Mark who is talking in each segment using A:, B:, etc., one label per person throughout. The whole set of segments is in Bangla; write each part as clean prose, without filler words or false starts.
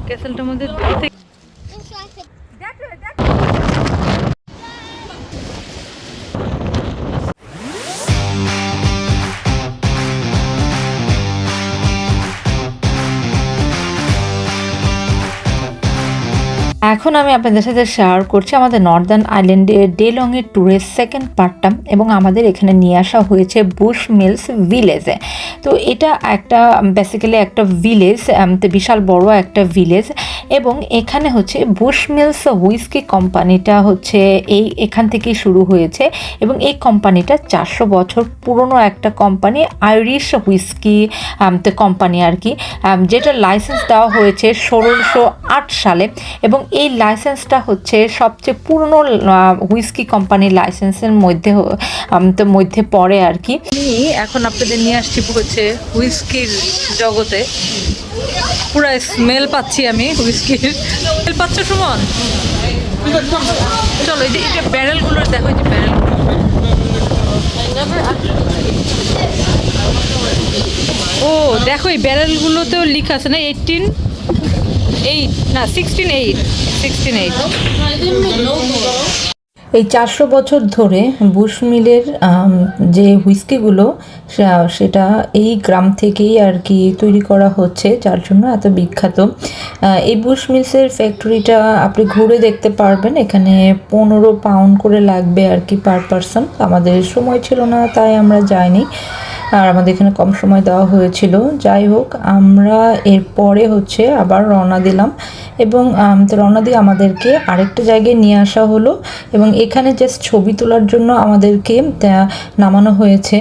A: ক্যাসেলটার মধ্যে এখন আমি আপনাদের সাথে শেয়ার করছি আমাদের নর্দার্ন আইল্যান্ডে ডেলং এর ট্যুরের সেকেন্ড পার্টটা এবং আমাদের এখানে নিয়ে আসা হয়েছে বুশ মিলস ভিলেজে। তো এটা একটা বেসিক্যালি একটা ভিলেজ, বিশাল বড় একটা ভিলেজ, এবং এখানে হচ্ছে বুশ মিলস হুইস্কি কোম্পানিটা হচ্ছে এখান থেকেই শুরু হয়েছে এবং এই কোম্পানিটা 400 বছর পুরনো একটা কোম্পানি, আইরিশ হুইস্কি কোম্পানি আর কি, যেটা লাইসেন্স দেওয়া হয়েছে 1608 সালে এবং এই লাইসেন্সটা হচ্ছে সবচেয়ে পুরনো হুইস্কি কোম্পানির লাইসেন্সের মধ্যে পড়ে আর কি। আমি এখন আপনাদের নিয়ে আসছি হচ্ছে হুইস্কির জগতে। পুরো স্মেল পাচ্ছি আমি হুইস্কির। স্মেল পাচ্ছ সুমন? চলো এই যে এটা ব্যারেলগুলো দেখো, এই যে ব্যারেল। ও দেখো এই ব্যারেলগুলোতেও লেখা আছে না 18 না 16 8। এই 400 বছর ধরে বুশ মিলের যে হুইস্কিগুলো সেটা এই গ্রাম থেকেই আর কি তৈরি করা হচ্ছে, যার জন্য এত বিখ্যাত। এই বুশ মিলসের ফ্যাক্টরিটা আপনি ঘুরে দেখতে পারবেন। এখানে 15 পাউন্ড করে লাগবে আর কি পার পারসন। আমাদের সময় ছিল না তাই আমরা যাইনি, আর আমাদের এখানে কম সময় দেওয়া হয়েছিল। যাই হোক, আমরা এরপরে হচ্ছে আবার রওনা দিলাম এবং রওনা দিয়ে আমাদেরকে আরেকটা জায়গায় নিয়ে আসা হলো এবং এখানে জাস্ট ছবি তোলার জন্য আমাদেরকে নামানো হয়েছে।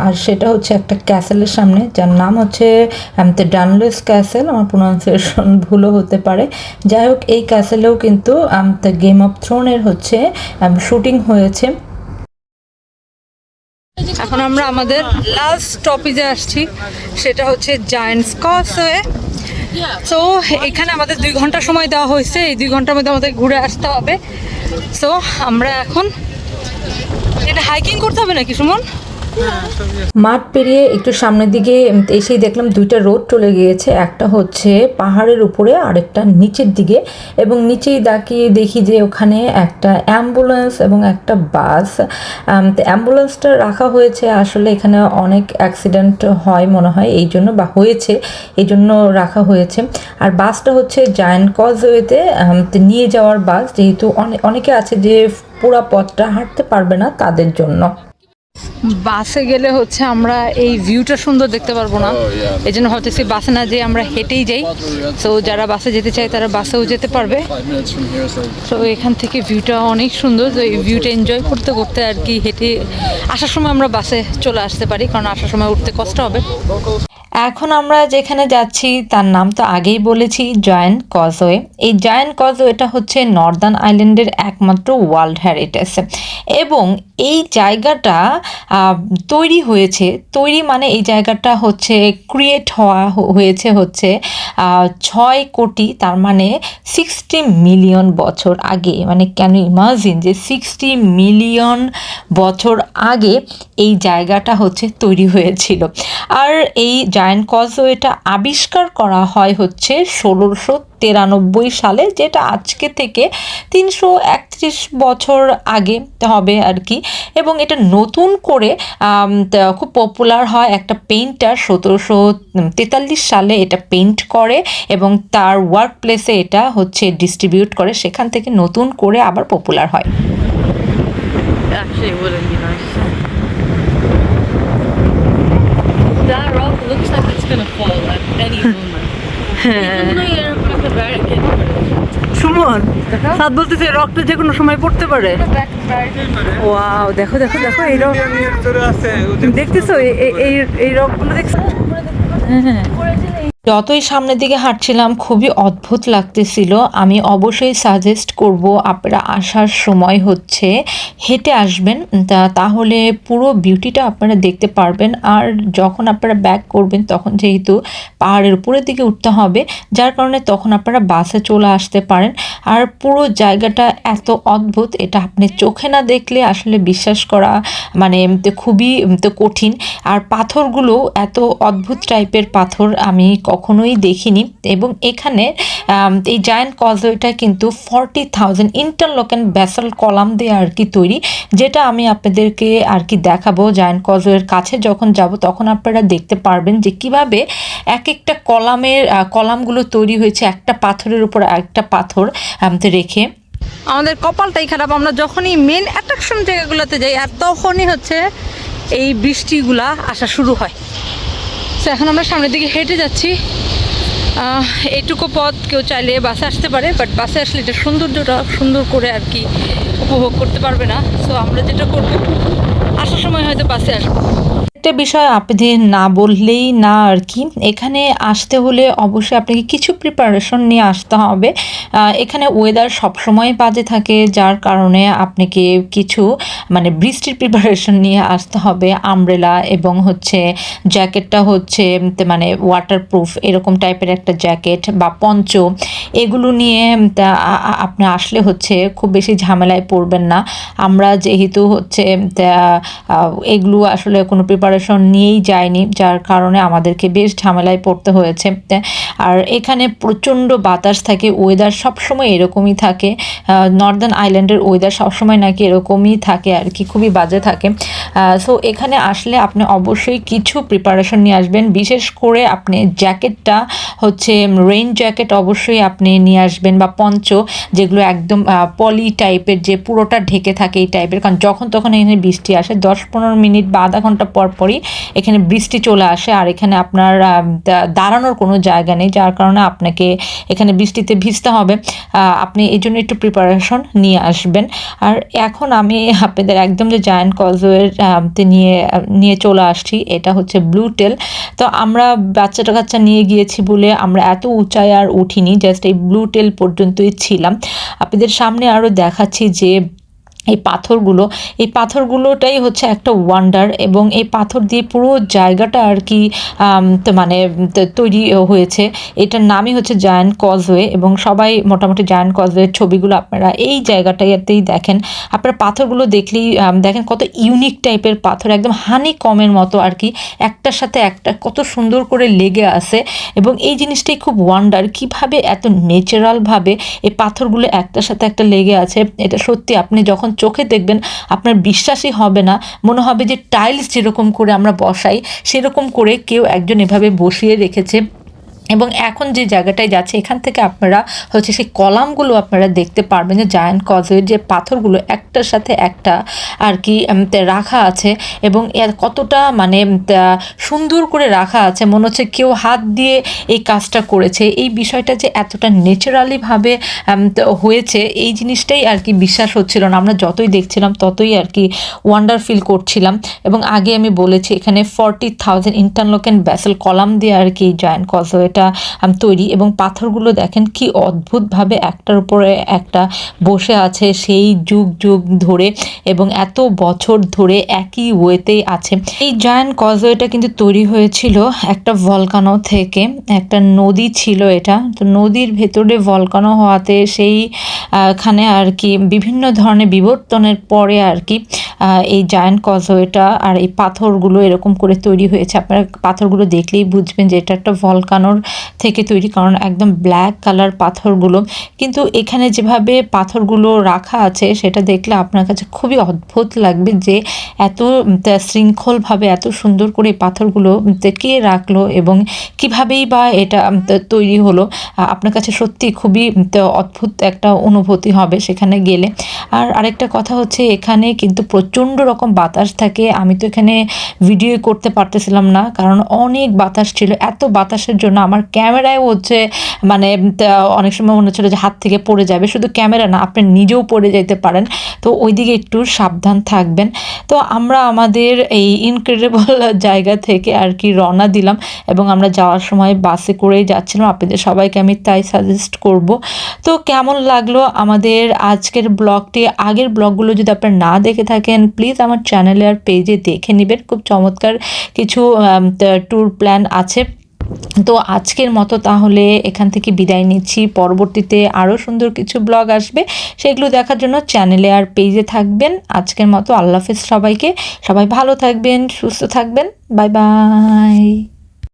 A: আর সেটা হচ্ছে একটা ক্যাসেলের সামনে, যার নাম হচ্ছে ডানলেস ক্যাসেল। আমার প্রোনাউন্সিয়েশন ভুলও হতে পারে। যাই হোক, এই ক্যাসেলেও কিন্তু গেম অফ থ্রোনের হচ্ছে শুটিং হয়েছে। এখন আমরা আমাদের লাস্ট স্টপেজে আসছি, সেটা হচ্ছে জায়ান্টস কজওয়ে। সো এখানে আমাদের 2 ঘন্টা সময় দেওয়া হয়েছে, এই 2 ঘন্টার মধ্যে আমাদের ঘুরে আসতে হবে। সো আমরা এখন এটা হাইকিং করতে হবে নাকি সুমন? মাঠ পেরিয়ে একটু সামনের দিকে এসেই দেখলাম 2টা রোড চলে গিয়েছে, একটা হচ্ছে পাহাড়ের উপরে আরেকটা নিচের দিকে, এবং নিচেই তাকিয়ে দেখি যে ওখানে একটা অ্যাম্বুলেন্স এবং একটা বাস। অ্যাম্বুলেন্সটা রাখা হয়েছে, আসলে এখানে অনেক অ্যাক্সিডেন্ট হয় মনে হয় এই জন্য, বা হয়েছে এই জন্য রাখা হয়েছে। আর বাসটা হচ্ছে জায়ান্ট কজওয়েতে নিয়ে যাওয়ার বাস, যেহেতু অনেকে আছে যে পুরো পথটা হাঁটতে পারবে না, তাদের জন্য। বাসে গেলে হচ্ছে আমরা এই ভিউটা সুন্দর দেখতে পারবো না, এই জন্য ভাবতেছি বাসে না যে আমরা হেঁটেই যাই। তো যারা বাসে যেতে চায় তারা বাসেও যেতে পারবে। তো এখান থেকে ভিউটা অনেক সুন্দর, তো এই ভিউটা এনজয় করতে করতে আর কি হেঁটে আসার সময় আমরা বাসে চলে আসতে পারি, কারণ আসার সময় উঠতে কষ্ট হবে। এখন আমরা যেখানে যাচ্ছি তার নাম তো আগেই বলেছি, জায়ান্ট কজওয়ে। এই জায়ান্ট কজওয়েটা হচ্ছে নর্দার্ন আইল্যান্ডের একমাত্র ওয়ার্ল্ড হেরিটেজ, এবং এই জায়গাটা তৈরি মানে এই জায়গাটা হচ্ছে ক্রিয়েট হয়েছে হচ্ছে 6 কোটি, তার মানে 60 মিলিয়ন বছর আগে। মানে ক্যান ইউ ইমাজিন যে 60 মিলিয়ন বছর আগে এই জায়গাটা হচ্ছে তৈরি হয়েছিল। আর এই জায়ান্ট কজওয়েটা আবিষ্কার করা হয় হচ্ছে 1693 সালে, যেটা আজকে থেকে 331 বছর আগে হবে আর কি। এবং এটা নতুন করে খুব পপুলার হয় একটা পেইন্টার 1743 সালে এটা পেইন্ট করে এবং তার ওয়ার্ক প্লেসে এটা হচ্ছে ডিস্ট্রিবিউট করে, সেখান থেকে নতুন করে আবার পপুলার হয়। That rock looks like it's gonna fall at any moment. Suman সাদ বলতেছে রকটা যে কোনো সময় পড়তে পারে। ওয়াও, দেখো দেখো দেখো এই রক দেখতেছো, এই রকগুলো দেখছো? হ্যাঁ, যতই সামনের দিকে হাঁটছিলাম খুবই অদ্ভুত লাগতেছিল। আমি অবশ্যই সাজেস্ট করব আপনারা আসার সময় হচ্ছে হেঁটে আসবেন, তাহলে পুরো বিউটিটা আপনারা দেখতে পারবেন। আর যখন আপনারা ব্যাক করবেন তখন যেহেতু পাহাড়ের উপরের দিকে উঠতে হবে, যার কারণে তখন আপনারা বাসে চলে আসতে পারেন। আর পুরো জায়গাটা এত অদ্ভুত, এটা আপনি চোখে না দেখলে আসলে বিশ্বাস করা মানে খুবই কঠিন। আর পাথরগুলো এত অদ্ভুত টাইপের পাথর আমি
B: কখনোই দেখিনি। এবং এখানে এই জায়ান্ট কজওয়েটা কিন্তু 40,000 ইন্টারলকেন ব্যাসাল্ট কলাম দিয়ে আর কি তৈরি, যেটা আমি আপনাদেরকে আর কি দেখাবো। জায়ান্ট কজওয়ের কাছে যখন যাব তখন আপনারা দেখতে পারবেন যে কিভাবে এক একটা কলামগুলো তৈরি হয়েছে একটা পাথরের উপর একটা পাথর রেখে।
A: আমাদের কপালটাই খারাপ, আমরা যখনই মেন অ্যাট্রাকশন জায়গাগুলোতে যাই আর তখনই হচ্ছে এই বৃষ্টিগুলা আসা শুরু হয়। তো এখন আমরা সামনের দিকে হেঁটে যাচ্ছি। এইটুকু পথ কেউ চাইলে বাসে আসতে পারে, বাট বাসে আসলে এটা সৌন্দর্যটা সুন্দর করে আর কি উপভোগ করতে পারবে না। সো আমরা যেটা করব, আসার সময় হয়তো বাসে আসবো।
B: একটা বিষয় আপনাদের না বললেই না আর কি, এখানে আসতে হলে অবশ্যই আপনাকে কিছু প্রিপারেশন নিয়ে আসতে হবে। এখানে ওয়েদার সবসময় বাজে থাকে, যার কারণে আপনাকে কিছু মানে বৃষ্টির প্রিপারেশন নিয়ে আসতে হবে। আমব্রেলা এবং হচ্ছে জ্যাকেটটা হচ্ছে মানে ওয়াটারপ্রুফ এরকম টাইপের একটা জ্যাকেট বা পঞ্চ, এগুলো নিয়ে আপনি আসলে হচ্ছে খুব বেশি ঝামেলায় পড়বেন না। আমরা যেহেতু হচ্ছে এগুলো আসলে কোনো প্রিপারেশন নিয়েই যায়নি, যার কারণে আমাদেরকে বেশ ঝামেলায় পড়তে হয়েছে। আর এখানে প্রচণ্ড বাতাস থাকে, ওয়েদার সবসময় এরকমই থাকে। নর্দার্ন আইল্যান্ডের ওয়েদার সবসময় নাকি এরকমই থাকে আর কি, খুবই বাজে থাকে। সো এখানে আসলে আপনি অবশ্যই কিছু প্রিপারেশন নিয়ে আসবেন, বিশেষ করে আপনি জ্যাকেটটা হচ্ছে রেইন জ্যাকেট অবশ্যই আপনি নিয়ে আসবেন, বা পঞ্চ যেগুলো একদম পলি টাইপের, যে পুরোটা ঢেকে থাকে এই টাইপের। কারণ যখন তখন এখানে বৃষ্টি আসে, 10-15 মিনিট বা আধা ঘন্টা পর পরই এখানে বৃষ্টি চলে আসে, আর এখানে আপনার দাঁড়ানোর কোনো জায়গা নেই, যার কারণে আপনাকে এখানে বৃষ্টিতে ভিজতে হবে। আপনি এই জন্য একটু প্রিপারেশন নিয়ে আসবেন। আর এখন আমি আপনাদের একদম যে জায়ান্ট কজওয়ের নিয়ে চলে আসছি, এটা হচ্ছে ব্লু টেল। তো আমরা বাচ্চা নিয়ে গিয়েছি বলে আমরা এত উঁচায় আর উঠিনি, জাস্ট এই ব্লু টেল পর্যন্তই ছিলাম। আপনাদের সামনে আরও দেখাচ্ছি যে এই পাথরগুলোটাই হচ্ছে একটা ওয়ান্ডার, এবং এই পাথর দিয়ে পুরো জায়গাটা আর কি মানে তৈরি হয়েছে। এটার নামই হচ্ছে জায়ান্ট কজওয়ে, এবং সবাই মোটামুটি জায়ান্ট কজওয়ের ছবিগুলো আপনারা এই জায়গাটাতেই দেখেন। আপনারা পাথরগুলো দেখলেই দেখেন কত ইউনিক টাইপের পাথর, একদম হানি কমের মতো আর কি, একটার সাথে একটা কত সুন্দর করে লেগে আছে। এবং এই জিনিসটাই খুব ওয়ান্ডার, কিভাবে এত ন্যাচারালভাবে এই পাথরগুলো একটার সাথে একটা লেগে আছে। এটা সত্যি আপনি যখন চোখে দেখবেন আপনার বিশ্বাসই হবে না, মনে হবে যে টাইলস যেরকম করে আমরা বসাই সেরকম করে কেউ একজন এভাবে বসিয়ে রেখেছে। এবং এখন যে জায়গাটায় যাচ্ছে এখান থেকে আপনারা হচ্ছে সেই কলামগুলো আপনারা দেখতে পারবেন, যে জায়ান্ট কজওয়ের যে পাথরগুলো একটার সাথে একটা আর কি রাখা আছে, এবং কতটা মানে সুন্দর করে রাখা আছে, মনে হচ্ছে কেউ হাত দিয়ে এই কাজটা করেছে। এই বিষয়টা যে এতটা ন্যাচারালিভাবে হয়েছে, এই জিনিসটাই আর কি বিশ্বাস হচ্ছিল না। আমরা যতই দেখছিলাম ততই আর কি ওয়ান্ডার ফিল করছিলাম। এবং আগে আমি বলেছি এখানে 40,000 ইন্টারলকেন ব্যাসাল্ট কলাম দিয়ে আর কি জায়ান্ট কজওয়ে তৈরি, এবং পাথরগুলো দেখেন কি অদ্ভুতভাবে একটার উপরে একটা বসে আছে সেই যুগ ধরে, এবং এত বছর ধরে একই ওয়েতেই আছে। এই জায়ান্ট কজওয়েটা কিন্তু তৈরি হয়েছিল একটা ভলকানো থেকে, একটা নদী ছিল এটা। তো নদীর ভেতরে ভলকানো হওয়াতে সেইখানে আর কি বিভিন্ন ধরনের বিবর্তনের পরে আর কি এই জায়ান্ট কজওয়েটা আর এই পাথরগুলো এরকম করে তৈরি হয়েছে। আপনারা পাথরগুলো দেখলেই বুঝবেন যে এটা একটা ভলকানোর থেকে তৈরি, কারণ একদম ব্ল্যাক কালার পাথরগুলো। কিন্তু এখানে যেভাবে পাথরগুলো রাখা আছে সেটা দেখলে আপনার কাছে খুবই অদ্ভুত লাগবে, যে এত শৃঙ্খলভাবে এত সুন্দর করে পাথরগুলো কে রাখলো এবং কিভাবেই বা এটা তৈরি হলো। আপনার কাছে সত্যি খুবই অদ্ভুত একটা অনুভূতি হবে সেখানে গেলে। আর আরেকটা কথা হচ্ছে এখানে কিন্তু প্রচণ্ড রকম বাতাস থাকে। আমি তো এখানে ভিডিও করতে পারতেছিলাম না, কারণ অনেক বাতাস ছিল। এত বাতাসের জন্য আমার ক্যামেরায় হচ্ছে মানে অনেক সময় মনে হচ্ছিল যে হাত থেকে পড়ে যাবে। শুধু ক্যামেরা না, আপনি নিজেও পড়ে যেতে পারেন, তো ওইদিকে একটু সাবধান থাকবেন। তো আমরা আমাদের এই ইনক্রেডিবল জায়গা থেকে আর কি রওনা দিলাম, এবং আমরা যাওয়ার সময় বাসে করেই যাচ্ছিলাম। আপনাদের সবাইকে আমি তাই সাজেস্ট করব। তো কেমন লাগলো আমাদের আজকের ব্লগটি? আগের ব্লগগুলো যদি আপনারা না দেখে থাকেন প্লিজ আমার চ্যানেলে আর পেজে দেখে নেবেন, খুব চমৎকার কিছু ট্যুর প্ল্যান আছে। তো আজকের মতো তাহলে এখান থেকে বিদায় নিচ্ছি। পরবর্তীতে আরও সুন্দর কিছু ব্লগ আসবে, সেগুলো দেখার জন্য চ্যানেলে আর পেজে থাকবেন। আজকের মতো আল্লাহ হাফেজ সবাইকে। সবাই ভালো থাকবেন, সুস্থ থাকবেন। Bye bye.